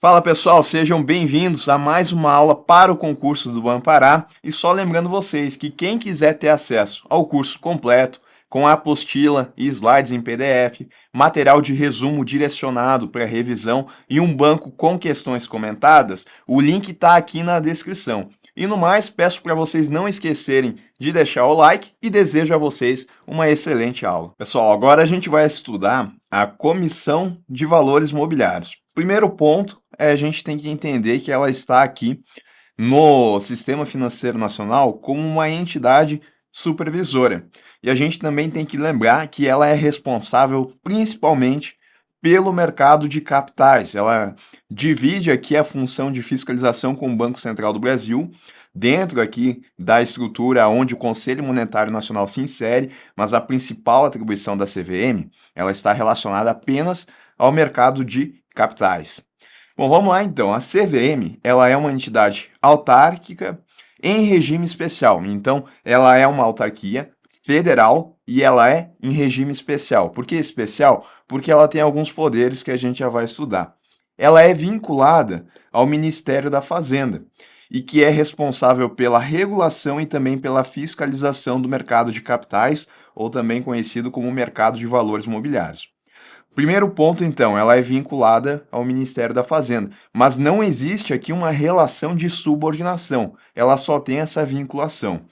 Fala pessoal, sejam bem-vindos a mais uma aula para o concurso do Banco Pará. E só lembrando vocês que quem quiser ter acesso ao curso completo, com a apostila e slides em PDF, material de resumo direcionado para revisão e um banco com questões comentadas, o link está aqui na descrição. E no mais, peço para vocês não esquecerem de deixar o like e desejo a vocês uma excelente aula. Pessoal, agora a gente vai estudar a Comissão de Valores Mobiliários. Primeiro ponto a gente tem que entender que ela está aqui no Sistema Financeiro Nacional como uma entidade supervisora. E a gente também tem que lembrar que ela é responsável principalmente pelo mercado de capitais. Ela divide aqui a função de fiscalização com o Banco Central do Brasil, dentro aqui da estrutura onde o Conselho Monetário Nacional se insere, mas a principal atribuição da CVM, ela está relacionada apenas ao mercado de capitais. Bom, vamos lá então. A CVM, ela é uma entidade autárquica em regime especial. Então, ela é uma autarquia federal e ela é em regime especial. Por que especial? Porque ela tem alguns poderes que a gente já vai estudar. Ela é vinculada ao Ministério da Fazenda e que é responsável pela regulação e também pela fiscalização do mercado de capitais, ou também conhecido como mercado de valores mobiliários. Primeiro ponto, então, ela é vinculada ao Ministério da Fazenda, mas não existe aqui uma relação de subordinação, ela só tem essa vinculação.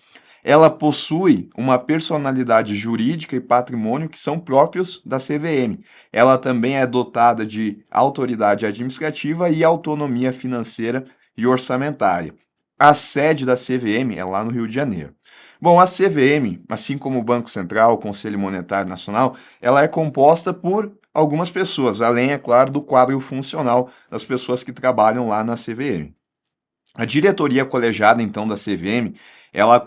Ela possui uma personalidade jurídica e patrimônio que são próprios da CVM. Ela também é dotada de autoridade administrativa e autonomia financeira e orçamentária. A sede da CVM é lá no Rio de Janeiro. Bom, a CVM, assim como o Banco Central, o Conselho Monetário Nacional, ela é composta por algumas pessoas, além, é claro, do quadro funcional das pessoas que trabalham lá na CVM. A diretoria colegiada, então, da CVM, ela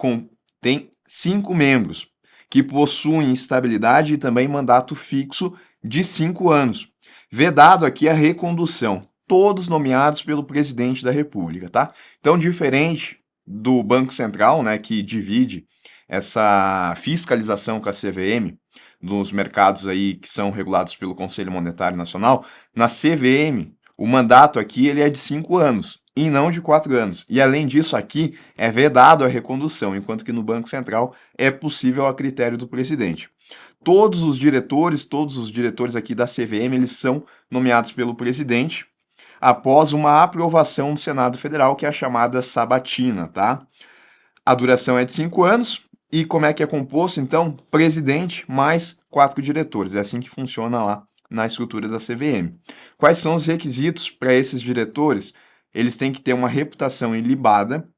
tem 5 membros, que possuem estabilidade e também mandato fixo de 5 anos. Vedado aqui a recondução, todos nomeados pelo presidente da República, tá? Então, diferente do Banco Central, né, que divide essa fiscalização com a CVM, dos mercados aí que são regulados pelo Conselho Monetário Nacional, na CVM, o mandato aqui ele é de 5 anos e não de 4 anos. E além disso, aqui é vedado a recondução, enquanto que no Banco Central é possível a critério do presidente. Todos os diretores aqui da CVM, eles são nomeados pelo presidente após uma aprovação do Senado Federal, que é a chamada sabatina, tá? A duração é de 5 anos. E como é que é composto, então? Presidente mais 4 diretores. É assim que funciona lá na estrutura da CVM. Quais são os requisitos para esses diretores? Eles têm que ter uma reputação ilibada,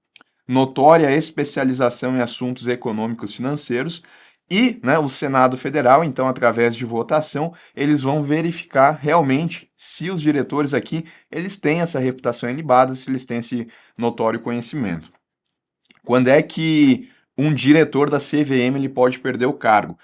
notória especialização em assuntos econômicos financeiros e, né, o Senado Federal, então, através de votação, eles vão verificar realmente se os diretores aqui eles têm essa reputação ilibada, se eles têm esse notório conhecimento. Quando é que um diretor da CVM ele pode perder o cargo?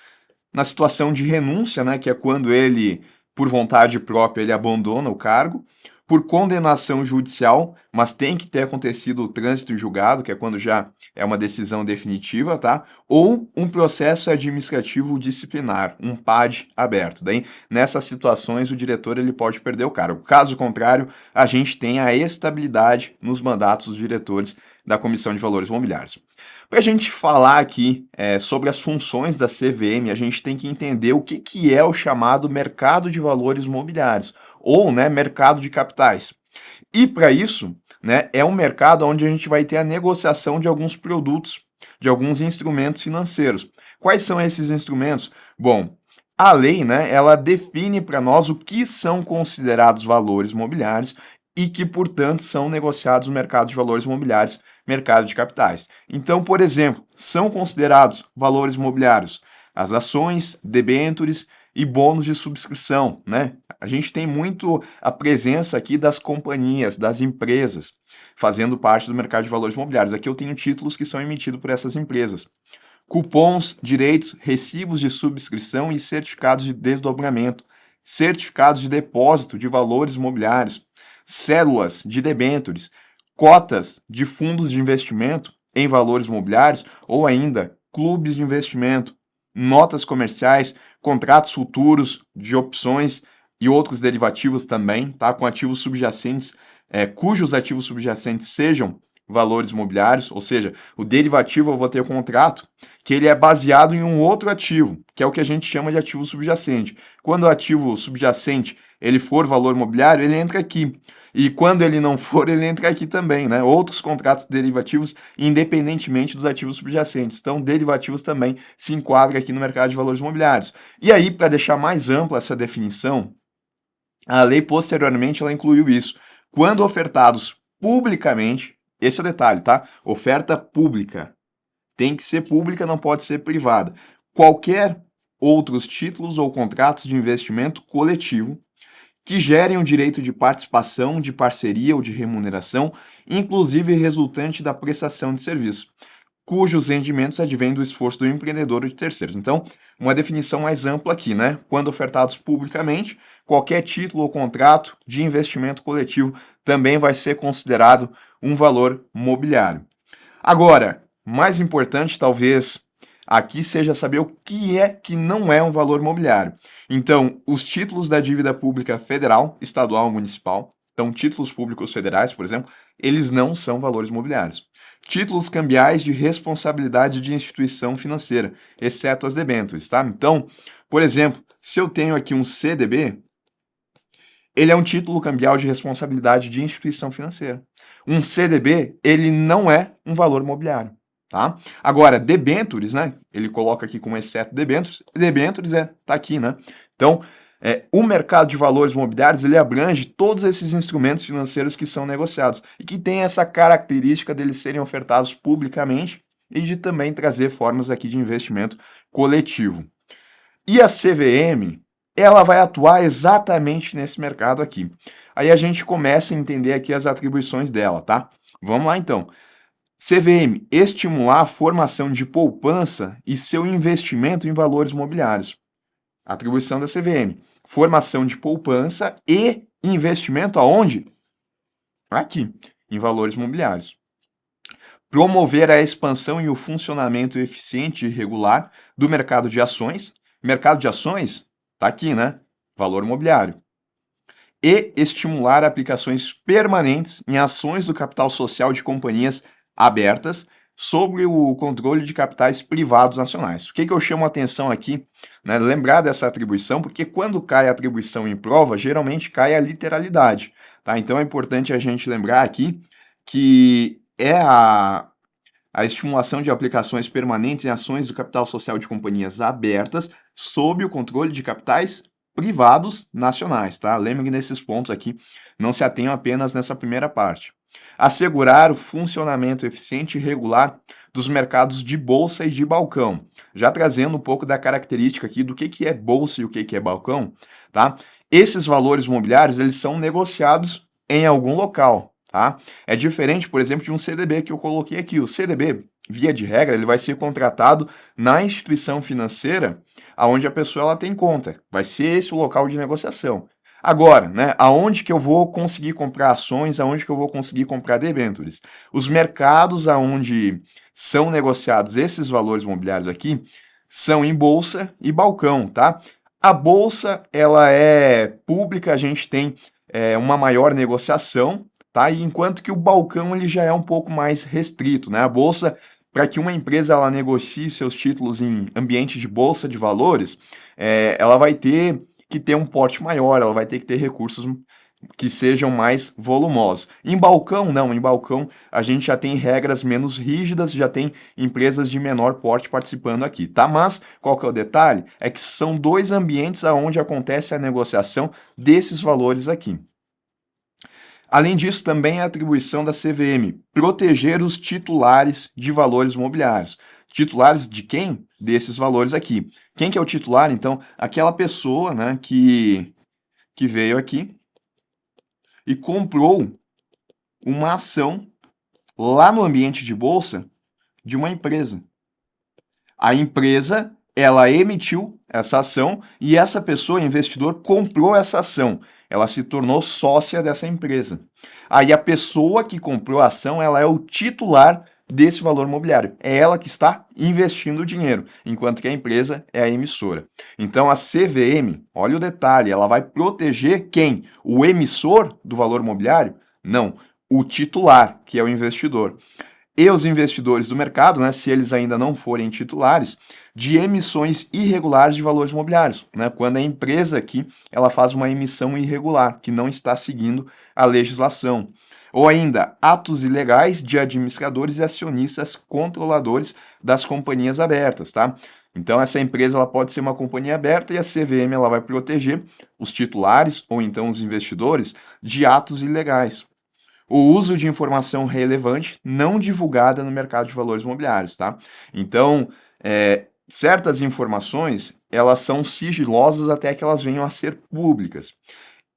Na situação de renúncia, né, que é quando ele, por vontade própria, ele abandona o cargo, por condenação judicial, mas tem que ter acontecido o trânsito em julgado, que é quando já é uma decisão definitiva, tá? Ou um processo administrativo disciplinar, um PAD aberto. Daí, nessas situações, o diretor ele pode perder o cargo. Caso contrário, a gente tem a estabilidade nos mandatos dos diretores da Comissão de Valores Mobiliários. Para a gente falar aqui sobre as funções da CVM, a gente tem que entender o que é o chamado mercado de valores mobiliários, ou, né, mercado de capitais. E para isso, né, é um mercado onde a gente vai ter a negociação de alguns produtos, de alguns instrumentos financeiros. Quais são esses instrumentos? Bom, a lei, né, ela define para nós o que são considerados valores mobiliários e que, portanto, são negociados no mercado de valores mobiliários, mercado de capitais. Então, por exemplo, são considerados valores mobiliários as ações, debêntures e bônus de subscrição, né? A gente tem muito a presença aqui das companhias, das empresas, fazendo parte do mercado de valores mobiliários. Aqui eu tenho títulos que são emitidos por essas empresas. Cupons, direitos, recibos de subscrição e certificados de desdobramento, certificados de depósito de valores mobiliários, cédulas de debêntures, cotas de fundos de investimento em valores mobiliários ou ainda clubes de investimento, notas comerciais, contratos futuros de opções e outros derivativos também, tá? Com ativos subjacentes, cujos ativos subjacentes sejam valores mobiliários, ou seja, o derivativo eu vou ter um contrato que ele é baseado em um outro ativo, que é o que a gente chama de ativo subjacente. Quando o ativo subjacente ele for valor mobiliário, ele entra aqui. E quando ele não for, ele entra aqui também, né? Outros contratos derivativos, independentemente dos ativos subjacentes. Então, derivativos também se enquadram aqui no mercado de valores mobiliários. E aí, para deixar mais ampla essa definição, a lei posteriormente ela incluiu isso. Quando ofertados publicamente, esse é o detalhe, tá? Oferta pública. Tem que ser pública, não pode ser privada. Qualquer outros títulos ou contratos de investimento coletivo que gerem o direito de participação, de parceria ou de remuneração, inclusive resultante da prestação de serviço, cujos rendimentos advêm do esforço do empreendedor ou de terceiros. Então, uma definição mais ampla aqui, né? Quando ofertados publicamente, qualquer título ou contrato de investimento coletivo também vai ser considerado um valor mobiliário. Agora, mais importante talvez aqui seja saber o que é que não é um valor mobiliário. Então, os títulos da dívida pública federal, estadual ou municipal, então títulos públicos federais, por exemplo, eles não são valores mobiliários. Títulos cambiais de responsabilidade de instituição financeira, exceto as debêntures, tá? Então, por exemplo, se eu tenho aqui um CDB, ele é um título cambial de responsabilidade de instituição financeira. Um CDB, ele não é um valor mobiliário. Tá? Agora, debêntures, né? Ele coloca aqui como exceto debêntures tá aqui, né? Então, o mercado de valores mobiliários, ele abrange todos esses instrumentos financeiros que são negociados e que tem essa característica deles serem ofertados publicamente e de também trazer formas aqui de investimento coletivo. E a CVM, ela vai atuar exatamente nesse mercado aqui. Aí a gente começa a entender aqui as atribuições dela, tá? Vamos lá então. CVM, estimular a formação de poupança e seu investimento em valores mobiliários. Atribuição da CVM, formação de poupança e investimento aonde? Aqui, em valores mobiliários. Promover a expansão e o funcionamento eficiente e regular do mercado de ações. Mercado de ações, tá aqui, né? Valor mobiliário. E estimular aplicações permanentes em ações do capital social de companhias abertas sobre o controle de capitais privados nacionais. O que eu chamo a atenção aqui, né, lembrar dessa atribuição, porque quando cai a atribuição em prova, geralmente cai a literalidade, tá? Então é importante a gente lembrar aqui que é a estimulação de aplicações permanentes em ações do capital social de companhias abertas sob o controle de capitais privados nacionais, tá? Lembrem desses pontos aqui, não se atenham apenas nessa primeira parte. Assegurar o funcionamento eficiente e regular dos mercados de bolsa e de balcão. Já trazendo um pouco da característica aqui do que é bolsa e o que é balcão, tá? Esses valores mobiliários, eles são negociados em algum local, tá? É diferente, por exemplo, de um CDB que eu coloquei aqui. O CDB, via de regra, ele vai ser contratado na instituição financeira onde a pessoa ela tem conta. Vai ser esse o local de negociação. Agora, né, aonde que eu vou conseguir comprar ações, aonde que eu vou conseguir comprar debêntures? Os mercados aonde são negociados esses valores mobiliários aqui são em bolsa e balcão, tá? A bolsa, ela é pública, a gente tem uma maior negociação, tá? E enquanto que o balcão, ele já é um pouco mais restrito, né? A bolsa, para que uma empresa ela negocie seus títulos em ambiente de bolsa de valores, ela vai ter que ter um porte maior, ela vai ter que ter recursos que sejam mais volumosos. Em balcão, não. Em balcão, a gente já tem regras menos rígidas, já tem empresas de menor porte participando aqui, tá? Mas, qual que é o detalhe? É que são dois ambientes onde acontece a negociação desses valores aqui. Além disso, também a atribuição da CVM, proteger os titulares de valores mobiliários. Titulares de quem? Desses valores aqui. Quem que é o titular? Então, aquela pessoa, né, que veio aqui e comprou uma ação lá no ambiente de bolsa de uma empresa. A empresa, ela emitiu essa ação e essa pessoa, investidor, comprou essa ação. Ela se tornou sócia dessa empresa. Aí a pessoa que comprou a ação, ela é o titular desse valor mobiliário. É ela que está investindo o dinheiro, enquanto que a empresa é a emissora. Então a CVM, olha o detalhe, ela vai proteger quem? O emissor do valor mobiliário? Não, o titular, que é o investidor. E os investidores do mercado, né, se eles ainda não forem titulares, de emissões irregulares de valores imobiliários, né, quando a empresa aqui ela faz uma emissão irregular, que não está seguindo a legislação. Ou ainda, atos ilegais de administradores e acionistas controladores das companhias abertas, tá? Então, essa empresa ela pode ser uma companhia aberta e a CVM ela vai proteger os titulares ou então os investidores de atos ilegais. O uso de informação relevante não divulgada no mercado de valores imobiliários, tá? Então, certas informações, elas são sigilosas até que elas venham a ser públicas.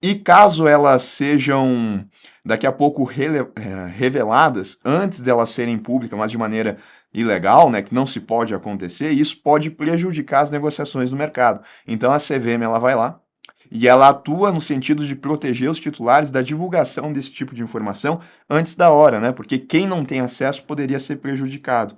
E caso elas sejam daqui a pouco reveladas antes delas serem públicas, mas de maneira ilegal, né, que não se pode acontecer, isso pode prejudicar as negociações do mercado. Então a CVM ela vai lá e ela atua no sentido de proteger os titulares da divulgação desse tipo de informação antes da hora, né? Porque quem não tem acesso poderia ser prejudicado.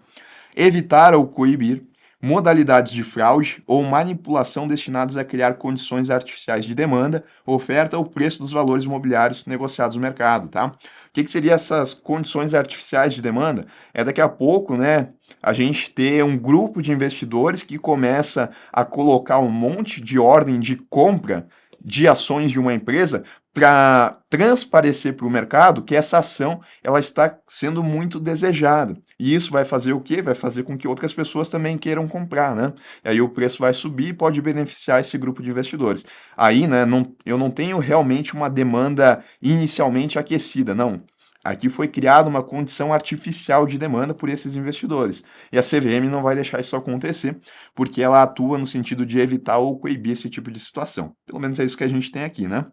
Evitar ou coibir modalidades de fraude ou manipulação destinadas a criar condições artificiais de demanda, oferta ou preço dos valores imobiliários negociados no mercado, tá? O que seriam essas condições artificiais de demanda? É daqui a pouco, né, a gente ter um grupo de investidores que começa a colocar um monte de ordem de compra de ações de uma empresa para transparecer para o mercado que essa ação ela está sendo muito desejada. E isso vai fazer o quê? Vai fazer com que outras pessoas também queiram comprar, né? E aí o preço vai subir e pode beneficiar esse grupo de investidores. Aí, né, eu não tenho realmente uma demanda inicialmente aquecida, não. Aqui foi criada uma condição artificial de demanda por esses investidores. E a CVM não vai deixar isso acontecer, porque ela atua no sentido de evitar ou coibir esse tipo de situação. Pelo menos é isso que a gente tem aqui, né?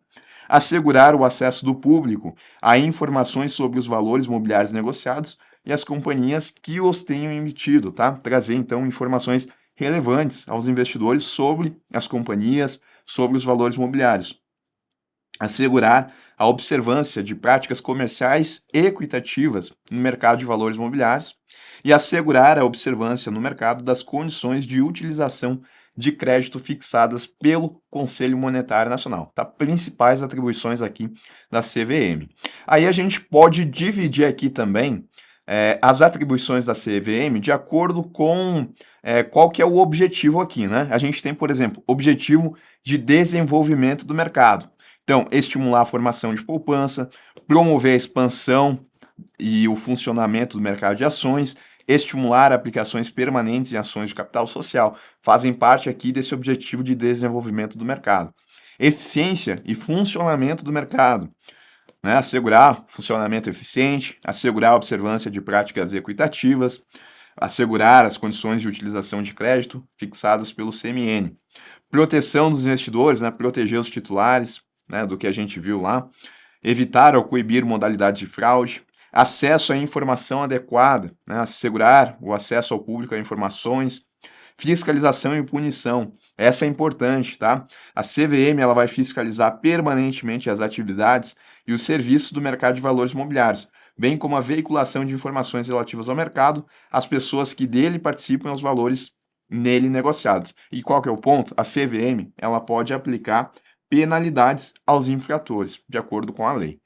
Assegurar o acesso do público a informações sobre os valores imobiliários negociados e as companhias que os tenham emitido, tá? Trazer, então, informações relevantes aos investidores sobre as companhias, sobre os valores imobiliários. Assegurar a observância de práticas comerciais equitativas no mercado de valores imobiliários e assegurar a observância no mercado das condições de utilização de crédito fixadas pelo Conselho Monetário Nacional, tá? Principais atribuições aqui da CVM. Aí a gente pode dividir aqui também as atribuições da CVM de acordo com qual que é o objetivo aqui, né? A gente tem, por exemplo, objetivo de desenvolvimento do mercado. Então, estimular a formação de poupança, promover a expansão e o funcionamento do mercado de ações, estimular aplicações permanentes em ações de capital social, fazem parte aqui desse objetivo de desenvolvimento do mercado. Eficiência e funcionamento do mercado, né? Assegurar funcionamento eficiente, assegurar a observância de práticas equitativas, assegurar as condições de utilização de crédito fixadas pelo CMN. Proteção dos investidores, né? Proteger os titulares, né, do que a gente viu lá, evitar ou coibir modalidade de fraude, acesso à informação adequada, né, assegurar o acesso ao público a informações, fiscalização e punição. Essa é importante, tá? A CVM ela vai fiscalizar permanentemente as atividades e os serviços do mercado de valores imobiliários, bem como a veiculação de informações relativas ao mercado, as pessoas que dele participam e os valores nele negociados. E qual que é o ponto? A CVM ela pode aplicar penalidades aos infratores, de acordo com a lei.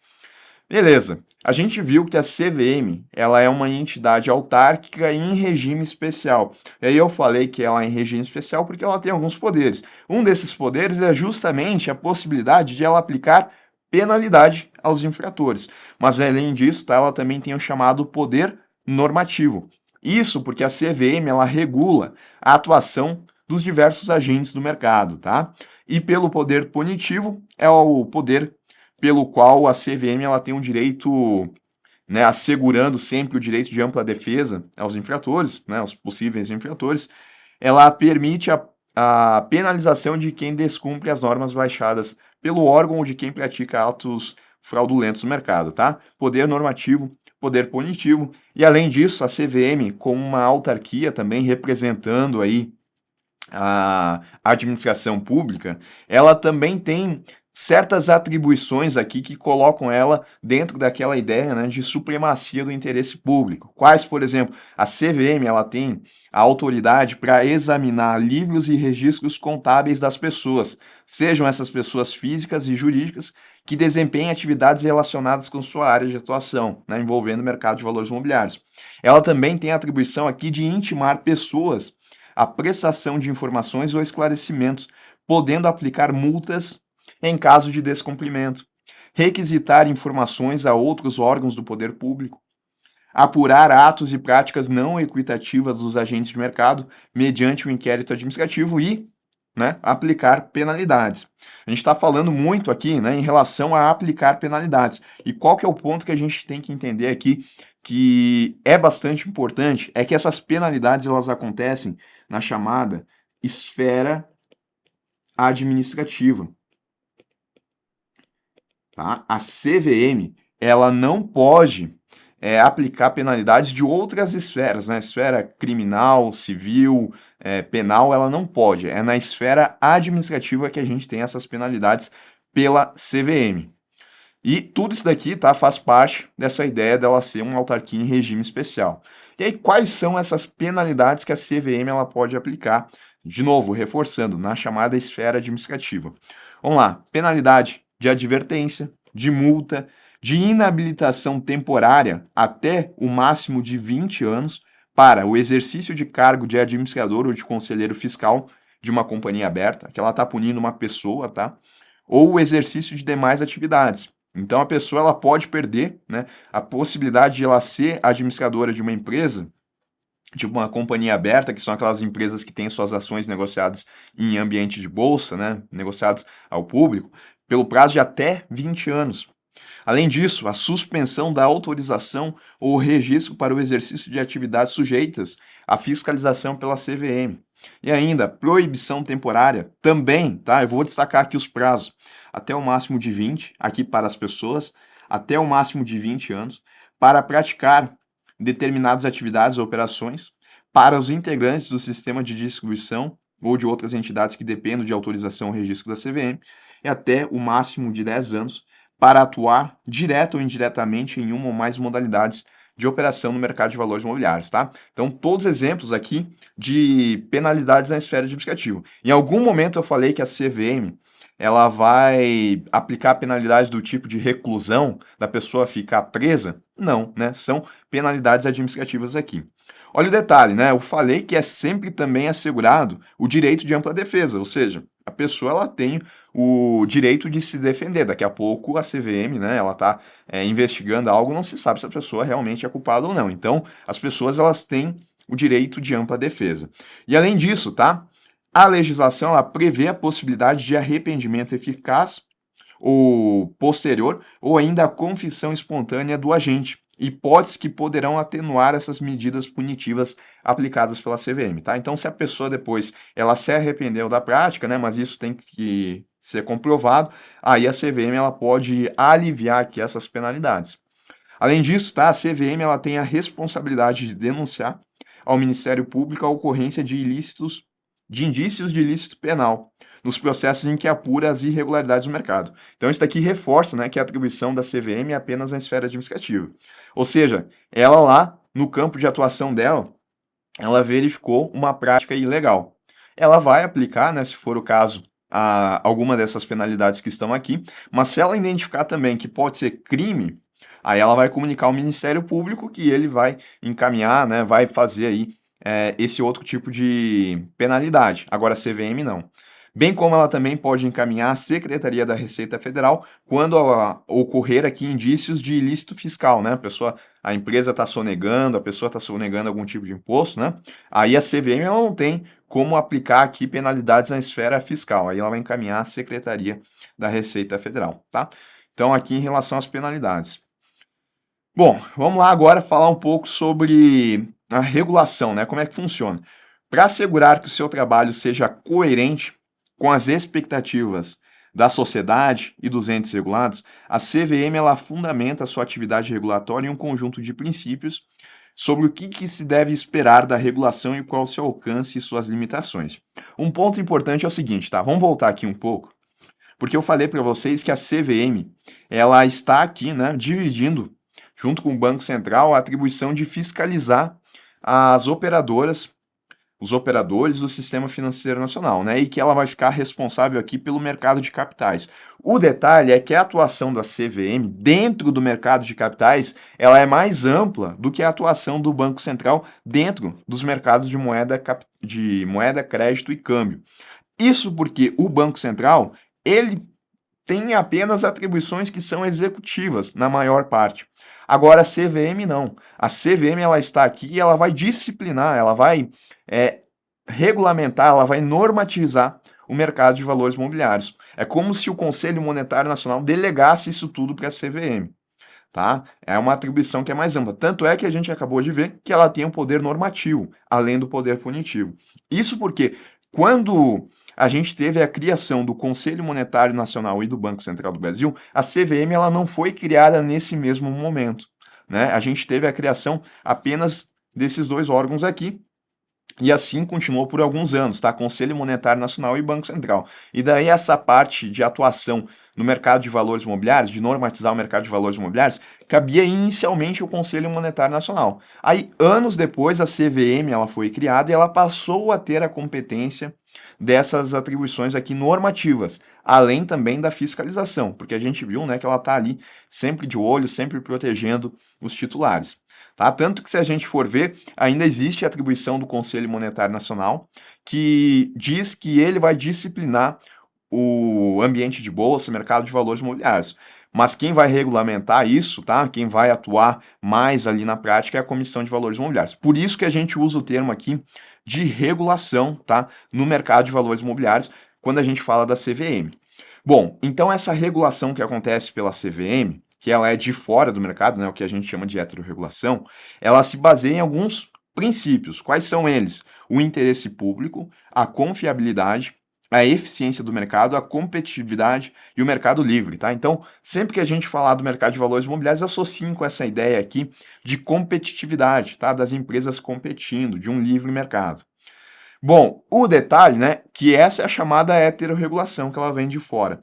Beleza, a gente viu que a CVM ela é uma entidade autárquica em regime especial. E aí eu falei que ela é em regime especial porque ela tem alguns poderes. Um desses poderes é justamente a possibilidade de ela aplicar penalidade aos infratores. Mas além disso, tá, ela também tem o chamado poder normativo. Isso porque a CVM ela regula a atuação dos diversos agentes do mercado, tá? E pelo poder punitivo é o poder pelo qual a CVM ela tem um direito, né, assegurando sempre o direito de ampla defesa aos infratores, né, aos possíveis infratores, ela permite a penalização de quem descumpre as normas baixadas pelo órgão ou de quem pratica atos fraudulentos no mercado, tá? Poder normativo, poder punitivo, e além disso, a CVM, como uma autarquia também representando aí a administração pública, ela também tem certas atribuições aqui que colocam ela dentro daquela ideia, né, de supremacia do interesse público. Quais, por exemplo, a CVM ela tem a autoridade para examinar livros e registros contábeis das pessoas, sejam essas pessoas físicas e jurídicas que desempenhem atividades relacionadas com sua área de atuação, né, envolvendo o mercado de valores imobiliários. Ela também tem a atribuição aqui de intimar pessoas à prestação de informações ou esclarecimentos, podendo aplicar multas em caso de descumprimento, requisitar informações a outros órgãos do poder público, apurar atos e práticas não equitativas dos agentes de mercado mediante o inquérito administrativo e, né, aplicar penalidades. A gente está falando muito aqui, né, em relação a aplicar penalidades. E qual que é o ponto que a gente tem que entender aqui que é bastante importante? É que essas penalidades elas acontecem na chamada esfera administrativa. Tá? A CVM ela não pode aplicar penalidades de outras esferas, né? Esfera criminal, civil, penal, ela não pode. É na esfera administrativa que a gente tem essas penalidades pela CVM. E tudo isso daqui, tá, faz parte dessa ideia dela ser uma autarquia em regime especial. E aí, quais são essas penalidades que a CVM ela pode aplicar? De novo, reforçando, na chamada esfera administrativa. Vamos lá, penalidade de advertência, de multa, de inabilitação temporária até o máximo de 20 anos para o exercício de cargo de administrador ou de conselheiro fiscal de uma companhia aberta, que ela está punindo uma pessoa, tá? Ou o exercício de demais atividades. Então a pessoa ela pode perder, né, a possibilidade de ela ser administradora de uma empresa, de uma companhia aberta, que são aquelas empresas que têm suas ações negociadas em ambiente de bolsa, né, negociadas ao público, pelo prazo de até 20 anos. Além disso, a suspensão da autorização ou registro para o exercício de atividades sujeitas à fiscalização pela CVM. E ainda, proibição temporária, também, tá? Eu vou destacar aqui os prazos. Até o máximo de 20, aqui para as pessoas, até o máximo de 20 anos, para praticar determinadas atividades ou operações, para os integrantes do sistema de distribuição ou de outras entidades que dependam de autorização ou registro da CVM, e até o máximo de 10 anos, para atuar direto ou indiretamente em uma ou mais modalidades de operação no mercado de valores imobiliários, tá? Então, todos exemplos aqui de penalidades na esfera administrativa. Em algum momento eu falei que a CVM ela vai aplicar penalidade do tipo de reclusão, da pessoa ficar presa? Não, né? São penalidades administrativas aqui. Olha o detalhe, né? Eu falei que é sempre também assegurado o direito de ampla defesa, ou seja, a pessoa ela tem o direito de se defender. Daqui a pouco a CVM, né, ela está investigando algo, não se sabe se a pessoa realmente é culpada ou não. Então, as pessoas elas têm o direito de ampla defesa. E além disso, tá? A legislação ela prevê a possibilidade de arrependimento eficaz ou posterior ou ainda a confissão espontânea do agente, hipóteses que poderão atenuar essas medidas punitivas aplicadas pela CVM, tá? Então, se a pessoa depois ela se arrependeu da prática, né, mas isso tem que ser comprovado, aí a CVM ela pode aliviar aqui essas penalidades. Além disso, tá, a CVM ela tem a responsabilidade de denunciar ao Ministério Público a ocorrência de ilícitos, de indícios de ilícito penal, nos processos em que apura as irregularidades do mercado. Então, isso daqui reforça, né, que a atribuição da CVM é apenas na esfera administrativa. Ou seja, ela lá, no campo de atuação dela, ela verificou uma prática ilegal. Ela vai aplicar, né, se for o caso, alguma dessas penalidades que estão aqui, mas se ela identificar também que pode ser crime, aí ela vai comunicar ao Ministério Público que ele vai encaminhar, né, vai fazer aí esse outro tipo de penalidade. Agora, a CVM não. Bem como ela também pode encaminhar à Secretaria da Receita Federal quando ocorrer aqui indícios de ilícito fiscal, né? A empresa está sonegando, a pessoa está sonegando algum tipo de imposto, né? Aí a CVM ela não tem como aplicar aqui penalidades na esfera fiscal. Aí ela vai encaminhar à Secretaria da Receita Federal, tá? Então, aqui em relação às penalidades. Bom, vamos lá agora falar um pouco sobre a regulação, né? Como é que funciona? Para assegurar que o seu trabalho seja coerente com as expectativas da sociedade e dos entes regulados, a CVM ela fundamenta a sua atividade regulatória em um conjunto de princípios sobre o que se deve esperar da regulação e qual o seu alcance e suas limitações. Um ponto importante é o seguinte, tá? Vamos voltar aqui um pouco Porque eu falei para vocês que a CVM, ela está aqui, né, dividindo, junto com o Banco Central, a atribuição de fiscalizar as operadoras, os operadores do sistema financeiro nacional, né? E que ela vai ficar responsável aqui pelo mercado de capitais. O detalhe é que a atuação da CVM dentro do mercado de capitais, ela é mais ampla do que a atuação do Banco Central dentro dos mercados de moeda, crédito e câmbio. Isso porque o Banco Central, ele tem apenas atribuições que são executivas, na maior parte. Agora, a CVM não. A CVM ela está aqui e ela vai disciplinar, ela vai regulamentar, ela vai normatizar o mercado de valores imobiliários. É como se o Conselho Monetário Nacional delegasse isso tudo para a CVM. Tá? É uma atribuição que é mais ampla. Tanto é que a gente acabou de ver que ela tem um poder normativo, além do poder punitivo. Isso porque, quando a gente teve a criação do Conselho Monetário Nacional e do Banco Central do Brasil, a CVM ela não foi criada nesse mesmo momento, né? A gente teve a criação apenas desses dois órgãos aqui, e assim continuou por alguns anos, tá? Conselho Monetário Nacional e Banco Central. E daí essa parte de atuação no mercado de valores imobiliários, de normatizar o mercado de valores imobiliários, cabia inicialmente o Conselho Monetário Nacional. Aí, anos depois, a CVM ela foi criada e ela passou a ter a competência dessas atribuições aqui normativas, além também da fiscalização, porque a gente viu, né, que ela está ali sempre de olho, sempre protegendo os titulares. Tá? Tanto que, se a gente for ver, ainda existe a atribuição do Conselho Monetário Nacional, que diz que ele vai disciplinar o ambiente de bolsa, mercado de valores imobiliários. Mas quem vai regulamentar isso, tá? Quem vai atuar mais ali na prática é a Comissão de Valores Imobiliários. Por isso que a gente usa o termo aqui de regulação, tá? No mercado de valores imobiliários, quando a gente fala da CVM. Bom, então essa regulação que acontece pela CVM, que ela é de fora do mercado, né, o que a gente chama de heterorregulação, ela se baseia em alguns princípios. Quais são eles? O interesse público, a confiabilidade, a eficiência do mercado, a competitividade e o mercado livre, tá? Então, sempre que a gente falar do mercado de valores imobiliários, associem com essa ideia aqui de competitividade, tá? Das empresas competindo, de um livre mercado. Bom, o detalhe, né, que essa é a chamada heterorregulação, que ela vem de fora.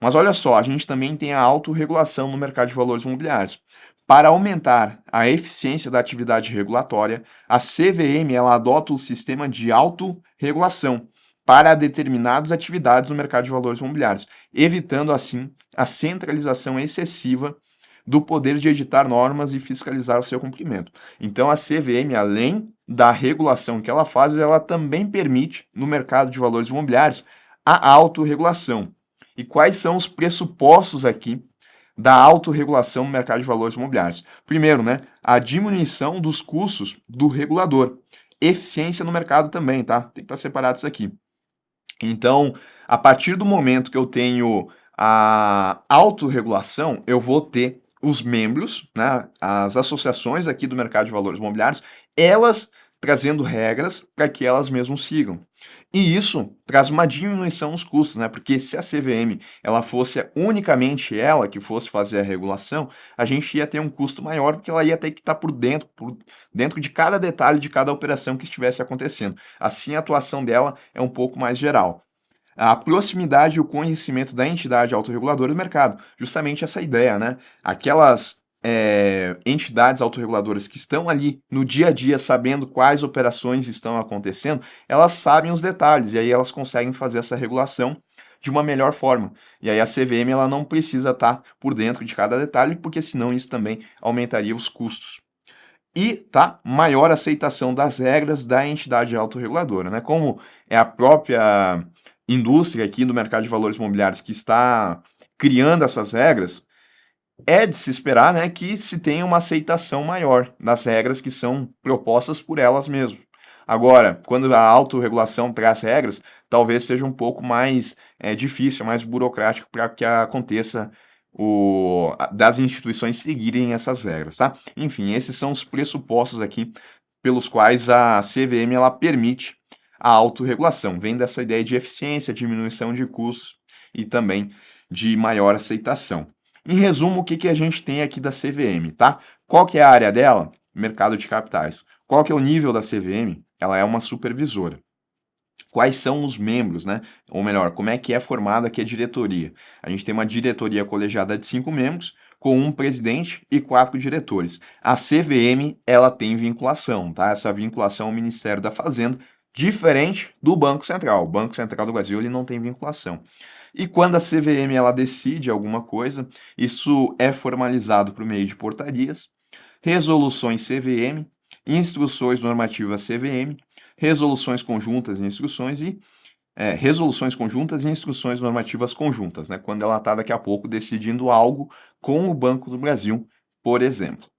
Mas olha só, a gente também tem a autorregulação no mercado de valores imobiliários. Para aumentar a eficiência da atividade regulatória, a CVM ela adota o sistema de autorregulação para determinadas atividades no mercado de valores imobiliários, evitando assim a centralização excessiva do poder de editar normas e fiscalizar o seu cumprimento. Então a CVM, além da regulação que ela faz, ela também permite no mercado de valores imobiliários a autorregulação. E quais são os pressupostos aqui da autorregulação no mercado de valores imobiliários? Primeiro, né, a diminuição dos custos do regulador. Eficiência no mercado também, tá? Tem que estar separado isso aqui. Então, a partir do momento que eu tenho a autorregulação, eu vou ter os membros, né, as associações aqui do mercado de valores imobiliários, elas trazendo regras para que elas mesmas sigam. E isso traz uma diminuição nos custos, né? Porque se a CVM ela fosse unicamente ela que fosse fazer a regulação, a gente ia ter um custo maior, porque ela ia ter que estar por dentro de cada detalhe de cada operação que estivesse acontecendo. Assim, a atuação dela é um pouco mais geral. A proximidade e o conhecimento da entidade autorreguladora do mercado. Justamente essa ideia, né? Aquelas entidades autorreguladoras que estão ali no dia a dia sabendo quais operações estão acontecendo, elas sabem os detalhes e aí elas conseguem fazer essa regulação de uma melhor forma. E aí a CVM ela não precisa estar por dentro de cada detalhe, porque senão isso também aumentaria os custos. E tá, maior aceitação das regras da entidade autorreguladora, né? Como é a própria indústria aqui do mercado de valores imobiliários que está criando essas regras, é de se esperar, né, que se tenha uma aceitação maior das regras que são propostas por elas mesmas. Agora, quando a autorregulação traz regras, talvez seja um pouco mais difícil, mais burocrático para que aconteça das instituições seguirem essas regras, tá? Enfim, esses são os pressupostos aqui pelos quais a CVM ela permite a autorregulação. Vem dessa ideia de eficiência, diminuição de custos e também de maior aceitação. Em resumo, o que a gente tem aqui da CVM, tá? Qual que é a área dela? Mercado de capitais. Qual que é o nível da CVM? Ela é uma supervisora. quais são os membros, né? Ou melhor, como é que é formada aqui a diretoria. A gente tem uma diretoria colegiada de 5 membros, com um presidente e 4 diretores. A CVM, ela tem vinculação, tá? Essa vinculação ao Ministério da Fazenda, diferente do Banco Central. O Banco Central do Brasil, ele não tem vinculação. E quando a CVM, ela decide alguma coisa, isso é formalizado por meio de portarias, resoluções CVM, instruções normativas CVM, resoluções conjuntas e instruções e resoluções conjuntas e instruções normativas conjuntas, né? Quando ela está daqui a pouco decidindo algo com o Banco do Brasil, por exemplo.